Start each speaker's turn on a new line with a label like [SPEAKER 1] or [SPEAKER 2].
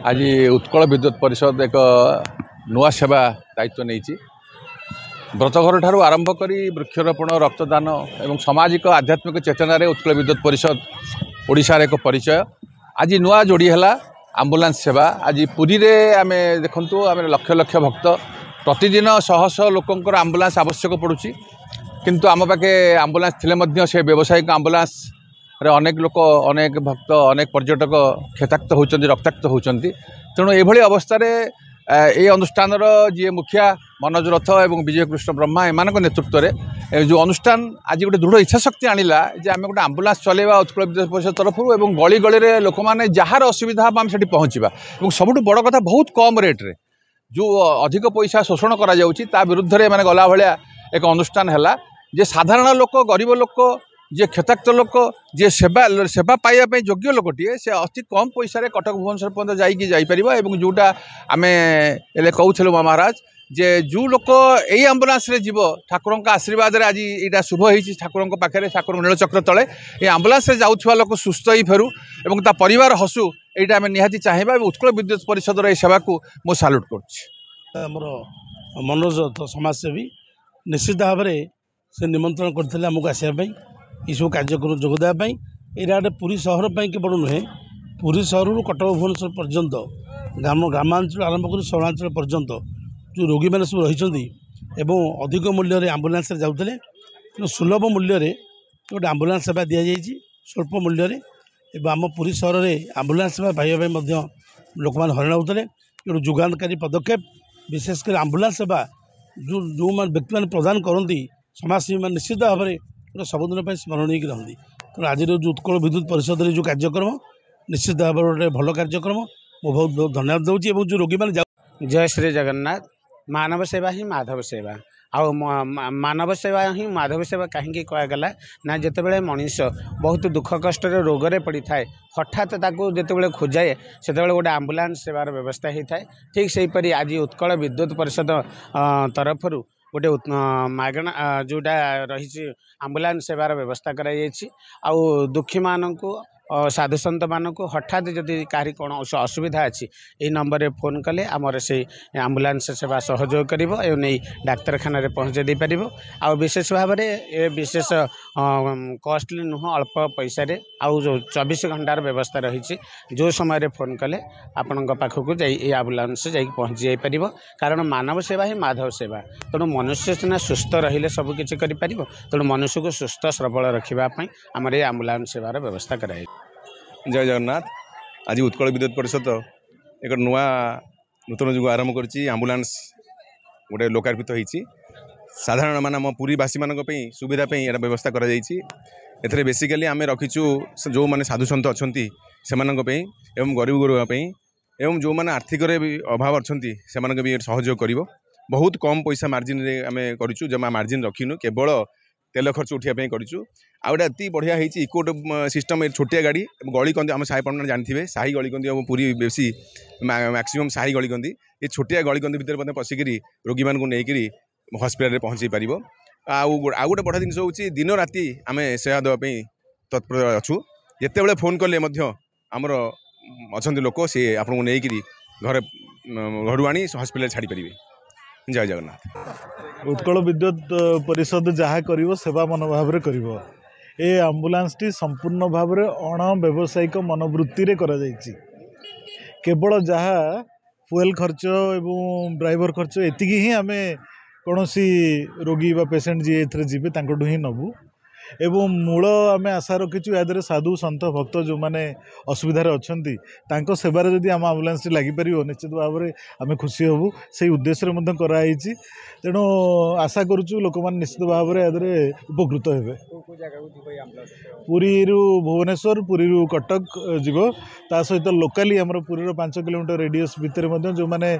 [SPEAKER 1] आज उत्कल विद्युत परिषद एक नुआ सेवा दायित्व नहीं व्रतघर ठारू आरंभ कर वृक्षरोपण रक्तदान एवं सामाजिक आध्यात्मिक चेतन उत्कल विद्युत परिषद ओडिशार एक परिचय। आज नुआ जोड़ी है आम्बुलांस सेवा। आज पुरी रे आमे देखंतु आमे लक्ष लक्ष भक्त प्रतिदिन शह शह लोकंकर आम्बुलांस आवश्यक पड़ुछि, किंतु आम पाखे आम्बुलांस थिले मध्य से व्यावसायिक आम्बुलांस रे अनेक लोक अनेक भक्त अनेक पर्यटक क्षताक्त होती रक्ताक्त होती। तेणु ये अवस्था ये अनुष्ठान जी मुखिया मनोज रथ और विजय कृष्ण ब्रह्मा एम नेतृत्व में जो अनुष्ठान आज गोटे दृढ़ इच्छाशक्ति आणला जे आम गोटे आम्बुलांस चलेवा उत्कल विद्युत परिषद तरफ और गली गली लोक मैंने जार असुविधा हम आम से पहुँचा और सबुठ बड़ कथा बहुत कम रेट्रे जो अधिक पैसा शोषण करा विरुद्ध में मैंने गला भाया एक अनुष्ठान है जे साधारण लोक गरीब लोक जे क्षताक्त लोक जे सेवा पाइबा योग्य लोकटे से अति कम पैसा कटक भुवनेश्वर पर्यटन जापर जोटा आम कहूँ महाराज जे जो लोक यही आम्बुलांस रे जीव ठाकुर आशीर्वाद आज यहाँ शुभ होती ठाकुर पाखे ठाकुर नीलचक्र तले ये आम्बुलांस जाऊा लोक सुस्थ ही फेरू और परिवार हसु यहाँ आम निहाती चाहिए। उत्कल विद्युत परिषद ये सेवा को मु साल्यूट कर
[SPEAKER 2] मनोज समाजसेवी निश्चित भाव में से निमंत्रण करते आमको आसवाई ये सब कार्यक्रम जोगदेवाई यहाँ पुरी सहर पर केवल नुहे पुरी सहर कटक भुवनेश्वर पर्यंत ग्रामांचल आरंभ कर सहरांचल पर्यंत जो रोगी मैंने सब रही अधिक मूल्य आम्बुलांस जाते सुलभ मूल्य गोटे आम्बुलांस सेवा दि जाएगी स्वल्प मूल्य आम पुरी सहर में आम्बुलांस सेवा पाइबा लोक मैंने हईराण होते गोटे जुगानकारी पदक्षेप विशेषकर आम्बुलांस सेवा जो व्यक्ति मैंने प्रदान करती समाजसेवी मैंने निश्चित भाव में सबुदिन स्मरणीय रही। तेणु आज जो उत्कल विद्युत परिषद जो कार्यक्रम निश्चित भाव गोटे भल कार्यक्रम मुझे बहुत बहुत धन्यवाद दूसरी और जो रोगी मैंने
[SPEAKER 3] जय श्री जगन्नाथ। मानव सेवा ही माधव सेवा आउ मानव सेवा ही माधव सेवा कहीं कहगला ना जितेबाला मनीष बहुत दुख कष्ट रोगरे पड़ी था हठात जितेबाला खोजाए से गोटे आम्बुलांस सेवार व्यवस्था होता है। ठीक सेहीपरि आज उत्कल विद्युत परिषद तरफ गोटे मागणा जोटा रही आम्बुलांस सेवार व्यवस्था कराई दुखी मानक साधु सन्त मानक हठात जदि कहीं कौन असुविधा अच्छी ये नंबर रे फोन कले आमर से आम्बुलांस सेवा सहयोग कर नहीं डाक्तखाना पहुँचे दे पार आ विशेष भाव में ये विशेष कॉस्टली नुह अल्प पैसा आउ जो 24 घंटार व्यवस्था रही जो समय फोन कले आपण पाखक जा आम्बुलांस जा पहुँची जापर कारण मानव सेवा ही माधव सेवा। तेणु मनुष्य सीना सुस्थ रहिले सबकि करें तेणु मनुष्य को सुस्थ सबल रखापी आमर ये आम्बुलांस सेवार व्यवस्था कराई।
[SPEAKER 4] जय जगन्नाथ। आज उत्कल विद्युत परिषद एक नुआ नूतन जुग आरंभ कर आम्बुलांस गोटे लोकार्पित होती साधारण मान आम पुरीवासी मान सुविधा यहाँ व्यवस्था कर बेसिकाली आम रखीचु जो मैंने साधु सन्त अच्छा से गरीब गुरुवाई एवं जो मैंने आर्थिक अभाव अच्छा से भी सहयोग कर बहुत कम पैसा मार्जिन आम करूँ जमा मार्जिन रखीनु केवल तेल खर्च उठाई करूँ आ गए अति बढ़िया होती इको सिस्टम छोटिया गाड़ी गली कंदी आम साही पटना जानते साही गली कंदी पूरी बेसी मैक्सीम साही गली कंदी ये छोटिया गली कंदी भितर पशिक रोगी मान नहीं हस्पिटाल पहुँचे पार आउ गोटे बड़ा जिन हूँ दिन राति आम सेवा देवाई तत्पर अच्छू जिते फोन कले आमर अच्छा लोक सी आपको नहीं घर घर आनी हस्पिटाल छाड़ी पारे। जय जगन्नाथ।
[SPEAKER 5] उत्कल विद्युत परिषद जहाँ कर सेवा मनोभाव ए आम्बुलांस टी संपूर्ण भाव में अण व्यावसायिक मनोवृत्ति केवल जहाँ फुएल खर्च एवं ड्राइवर खर्च एति ही आम कौन रोगी बा पेसेंट जी जीवे ही नबू एवं मूल आम आशा रखीचु या साधु सन्त भक्त जो मैंने असुविधार अच्छा सेवार जदि आम आम्बुलांस लगिपर निश्चित भाव में आम खुशी हबू से उद्देश्य कराई। तेणु आशा करुचु लोक मैंने निश्चित भाव में उपकृत हे। पुरी भुवनेश्वर पुरी कटक जीव ता सहित लोकाली आमर पुरी 5 किलोमीटर रेडियस भितर जो मैंने